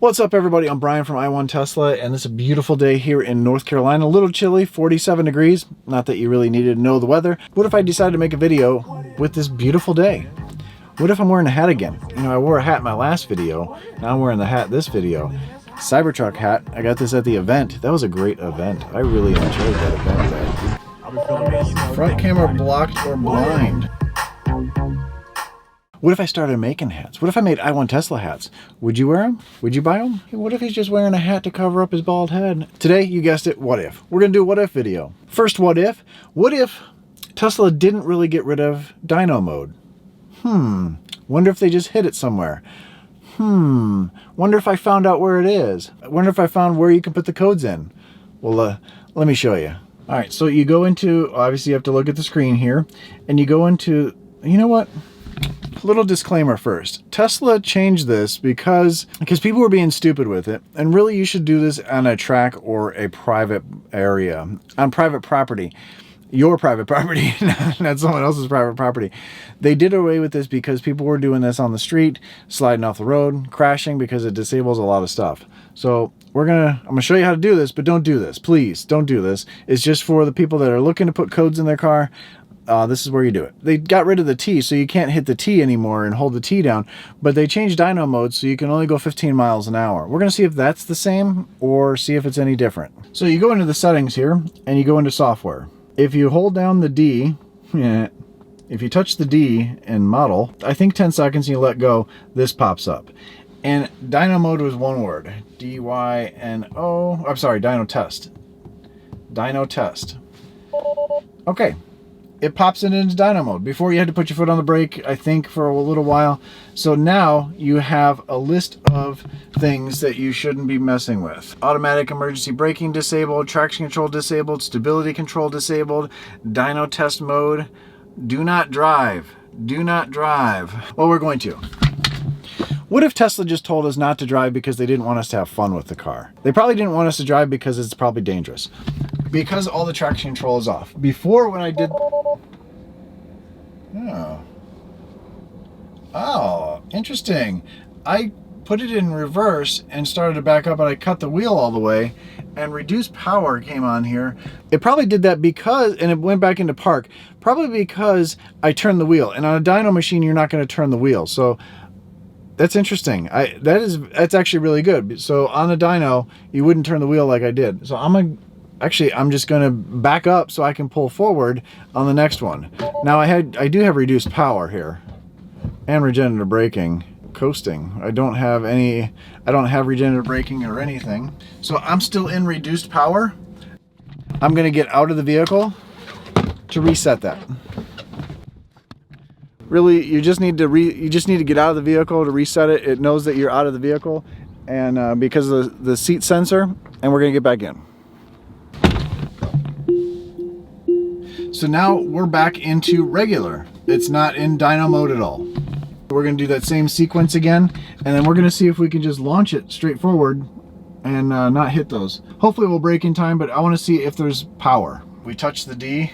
What's up, everybody? I'm Brian from I1 Tesla, and this is a beautiful day here in North Carolina. A little chilly, 47 degrees. Not that you really needed to know the weather. What if I decided to make a video with this beautiful day? What if I'm wearing a hat again? You know, I wore a hat in my last video. Now I'm wearing the hat this video. Cybertruck hat. I got this at the event. That was a great event. I really enjoyed that event. Front camera blocked or blind. What if I started making hats? What if I made I1 Tesla hats? Would you wear them? Would you buy them? What if he's just wearing a hat to cover up his bald head? Today, you guessed it, what if? We're going to do a what if video. First, what if? What if Tesla didn't really get rid of dyno mode? Wonder if they just hid it somewhere. Wonder if I found out where it is. I wonder if I found where you can put the codes in. Well, let me show you. All right, so you go into, obviously you have to look at the screen here, and you go into, you know what? Little disclaimer first. Tesla changed this because people were being stupid with it, and really you should do this on a track or a private area, on private property. Your private property, not someone else's private property. They did away with this because people were doing this on the street, sliding off the road, crashing, because it disables a lot of stuff. So I'm gonna show you how to do this, but don't do this. Please don't do this. It's just for the people that are looking to put codes in their car. This is where you do it. They got rid of the T, so you can't hit the T anymore and hold the T down, but they changed dyno mode so you can only go 15 miles an hour. We're going to see if that's the same or see if it's any different. So you go into the settings here and you go into software. If you hold down the D, if you touch the D in model, I think 10 seconds and you let go, this pops up. And dyno mode was one word, D-Y-N-O, I'm sorry, dyno test. Dyno test. Okay. It pops it into dyno mode. Before you had to put your foot on the brake, I think, for a little while. So now you have a list of things that you shouldn't be messing with. Automatic emergency braking disabled, traction control disabled, stability control disabled, dyno test mode, do not drive, do not drive. Well, we're going to. What if Tesla just told us not to drive because they didn't want us to have fun with the car? They probably didn't want us to drive because it's probably dangerous. Because all the traction control is off. Before, when I did... Oh, interesting. I put it in reverse and started to back up, and I cut the wheel all the way, and reduced power came on here. It probably did that because, and it went back into park, probably because I turned the wheel. And on a dyno machine, you're not going to turn the wheel. So that's interesting. That's actually really good. So on the dyno, you wouldn't turn the wheel like I did. So I'm just going to back up so I can pull forward on the next one. Now I do have reduced power here and regenerative braking, coasting. I don't have regenerative braking or anything. So I'm still in reduced power. I'm going to get out of the vehicle to reset that. Really, you just need to get out of the vehicle to reset it. It knows that you're out of the vehicle, and because of the seat sensor, and we're going to get back in. So now we're back into regular. It's not in dyno mode at all. We're going to do that same sequence again, and then we're going to see if we can just launch it straight forward and not hit those. Hopefully we'll brake in time, but I want to see if there's power. We touch the D.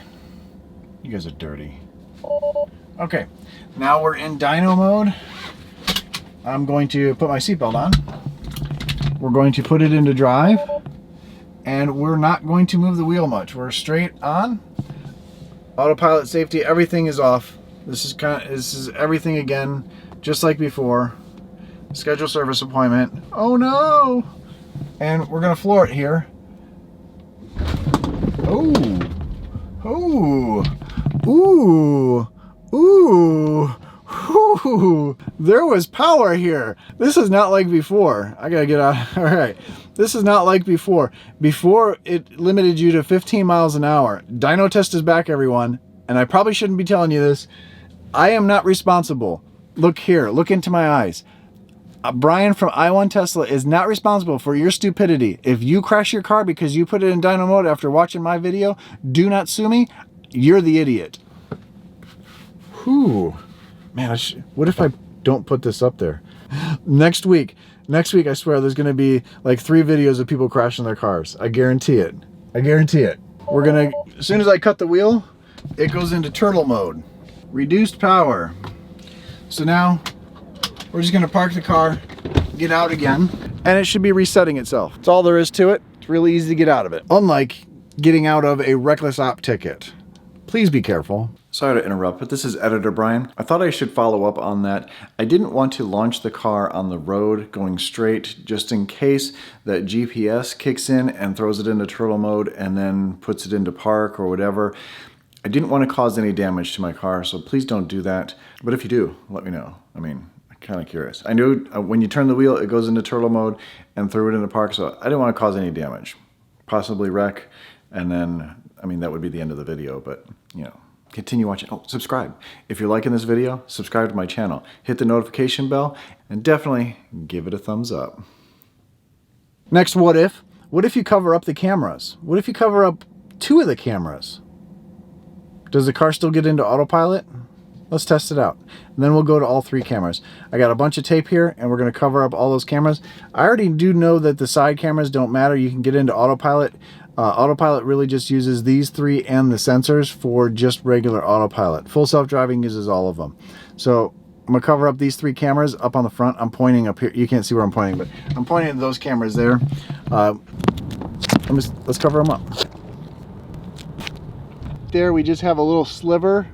You guys are dirty. Okay, now we're in dyno mode. I'm going to put my seatbelt on. We're going to put it into drive, and we're not going to move the wheel much. We're straight on. Autopilot, safety, everything is off. This is everything again, just like before. Schedule service appointment. Oh no! And we're gonna floor it here. Oh, oh, ooh, ooh, ooh! There was power here. This is not like before. I gotta get out. All right. This is not like before. Before, it limited you to 15 miles an hour. Dyno test is back, everyone. And I probably shouldn't be telling you this. I am not responsible. Look here. Look into my eyes. Brian from I1 Tesla is not responsible for your stupidity. If you crash your car because you put it in dyno mode after watching my video, do not sue me. You're the idiot. Whew. Man, what if I don't put this up there? Next week, I swear, there's going to be like 3 videos of people crashing their cars. I guarantee it. I guarantee it. As soon as I cut the wheel, it goes into turtle mode. Reduced power. So now we're just going to park the car, get out again, and it should be resetting itself. That's all there is to it. It's really easy to get out of it. Unlike getting out of a reckless op ticket. Please be careful. Sorry to interrupt, but this is Editor Brian. I thought I should follow up on that. I didn't want to launch the car on the road going straight just in case that GPS kicks in and throws it into turtle mode and then puts it into park or whatever. I didn't want to cause any damage to my car, so please don't do that. But if you do, let me know. I mean, I'm kind of curious. I knew when you turn the wheel, it goes into turtle mode and threw it into park, so I didn't want to cause any damage. Possibly wreck, and then, I mean, that would be the end of the video, but, you know. Continue watching. Oh, subscribe. If you're liking this video, subscribe to my channel. Hit the notification bell and definitely give it a thumbs up. Next, what if? What if you cover up the cameras? What if you cover up 2 of the cameras? Does the car still get into autopilot? Let's test it out. And then we'll go to all 3 cameras. I got a bunch of tape here and we're going to cover up all those cameras. I already do know that the side cameras don't matter. You can get into autopilot. Autopilot really just uses these 3 and the sensors for just regular autopilot. Full self-driving uses all of them. So I'm gonna cover up these 3 cameras up on the front. I'm pointing up here. You can't see where I'm pointing, but I'm pointing at those cameras there. Let's cover them up. There we just have a little sliver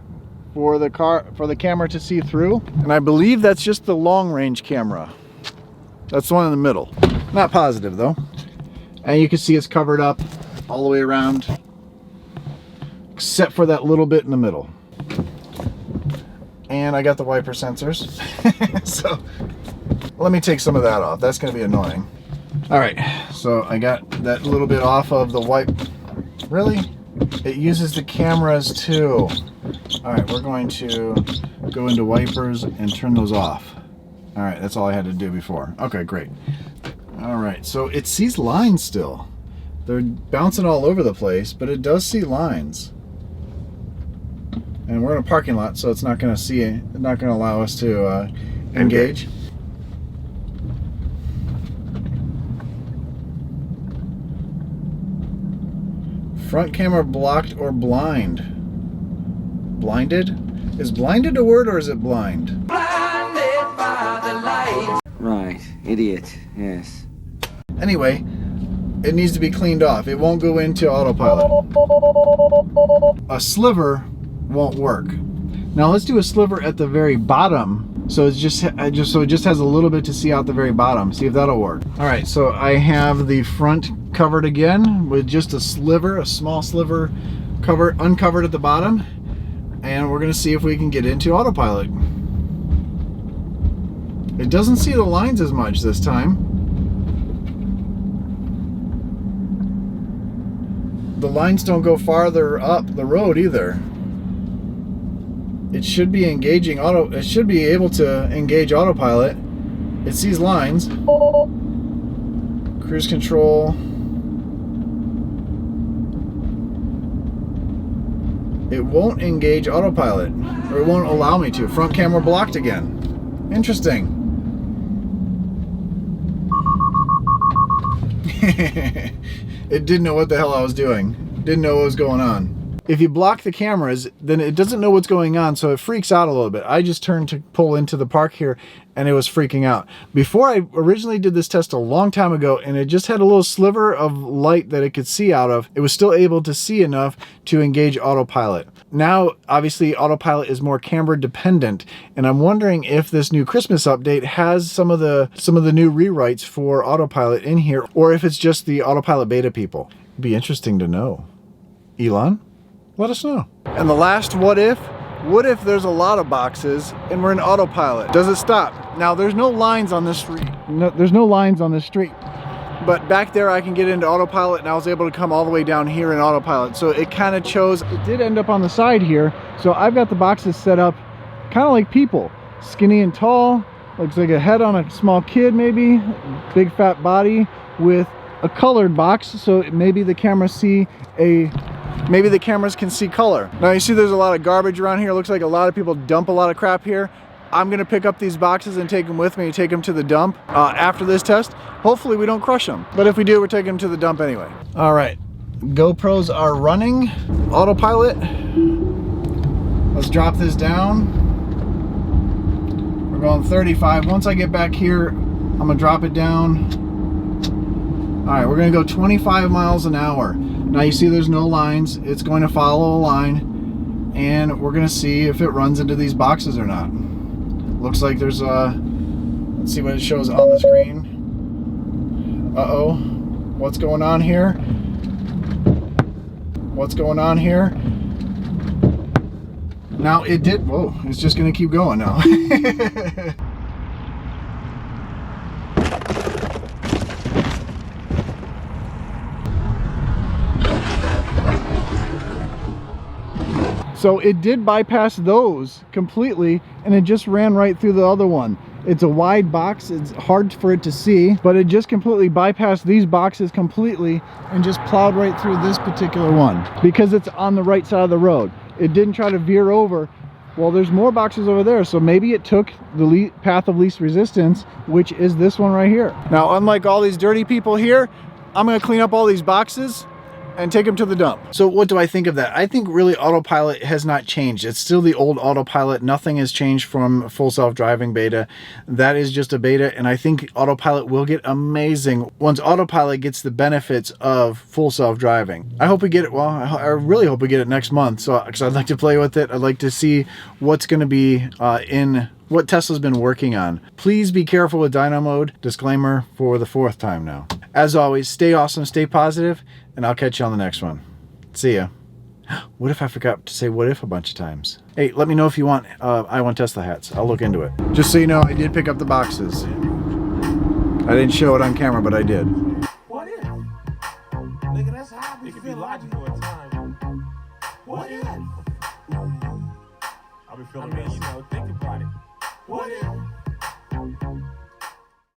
for the camera to see through, and I believe that's just the long range camera. That's the one in the middle. Not positive though. And you can see it's covered up all the way around, except for that little bit in the middle. And I got the wiper sensors. So let me take some of that off. That's going to be annoying. All right, so I got that little bit off of the wipe. Really? It uses the cameras too. All right, we're going to go into wipers and turn those off. All right, that's all I had to do before. Okay, great. All right, so it sees lines still. They're bouncing all over the place, but it does see lines. And we're in a parking lot, so it's not going to see it. It's not going to allow us to engage. Front camera blocked or blind. Blinded? Is blinded a word or is it blind? Blinded by the light. Right, idiot, yes. Anyway, it needs to be cleaned off. It won't go into autopilot. A sliver won't work. Now let's do a sliver at the very bottom. So it just has a little bit to see out the very bottom. See if that'll work. All right, so I have the front covered again with just a sliver, a small sliver uncovered at the bottom. And we're gonna see if we can get into autopilot. It doesn't see the lines as much this time. The lines don't go farther up the road either. It should be engaging it should be able to engage autopilot. It sees lines. Cruise control. It won't engage autopilot, or it won't allow me to. Front camera blocked again. Interesting. It didn't know what the hell I was doing. Didn't know what was going on. If you block the cameras, then it doesn't know what's going on, so it freaks out a little bit. I just turned to pull into the park here, and it was freaking out. Before, I originally did this test a long time ago, and it just had a little sliver of light that it could see out of. It was still able to see enough to engage autopilot. Now, obviously, autopilot is more camera dependent, and I'm wondering if this new Christmas update has some of the new rewrites for autopilot in here, or if it's just the autopilot beta people. It'd be interesting to know. Elon? Let us know. And the last what if there's a lot of boxes and we're in autopilot? Does it stop? Now there's no lines on this street. There's no lines on this street. But back there I can get into autopilot, and I was able to come all the way down here in autopilot. So it kind of chose, it did end up on the side here. So I've got the boxes set up kind of like people. Skinny and tall, looks like a head on a small kid maybe, big fat body with a colored box, so maybe the cameras can see color. Now you see there's a lot of garbage around here. Looks like a lot of people dump a lot of crap here. I'm gonna pick up these boxes and take them with me, take them to the dump after this test. Hopefully we don't crush them, but if we do, we're taking them to the dump anyway. All right, GoPros are running, autopilot. Let's drop this down. We're going 35. Once I get back here, I'm gonna drop it down. right, we're gonna go 25 miles an hour. Now you see there's no lines. It's going to follow a line, and we're gonna see if it runs into these boxes or not. Looks like there's a, let's see what it shows on the screen. Uh-oh, what's going on here? What's going on here? Now it did, whoa, it's just gonna keep going now. So it did bypass those completely, and it just ran right through the other one. It's a wide box, it's hard for it to see, but it just completely bypassed these boxes completely and just plowed right through this particular one because it's on the right side of the road. It didn't try to veer over. Well, there's more boxes over there, so maybe it took the path of least resistance, which is this one right here. Now, unlike all these dirty people here, I'm gonna clean up all these boxes and take them to the dump. So what do I think of that? I think really autopilot has not changed. It's still the old autopilot. Nothing has changed from full self-driving beta. That is just a beta, and I think autopilot will get amazing once autopilot gets the benefits of full self-driving. I hope we get it, well, I really hope we get it next month, so because I'd like to play with it. I'd like to see what's going to be in what Tesla's been working on. Please be careful with dyno mode. Disclaimer for the 4th time now. As always, stay awesome, stay positive, and I'll catch you on the next one. See ya. What if I forgot to say what if a bunch of times? Hey, let me know if you want I want Tesla hats. I'll look into it. Just so you know, I did pick up the boxes. I didn't show it on camera, but I did. What if? Nigga, that's how we feel. It could be logical at times. What if? I'll be feeling, you know, think about it. What if?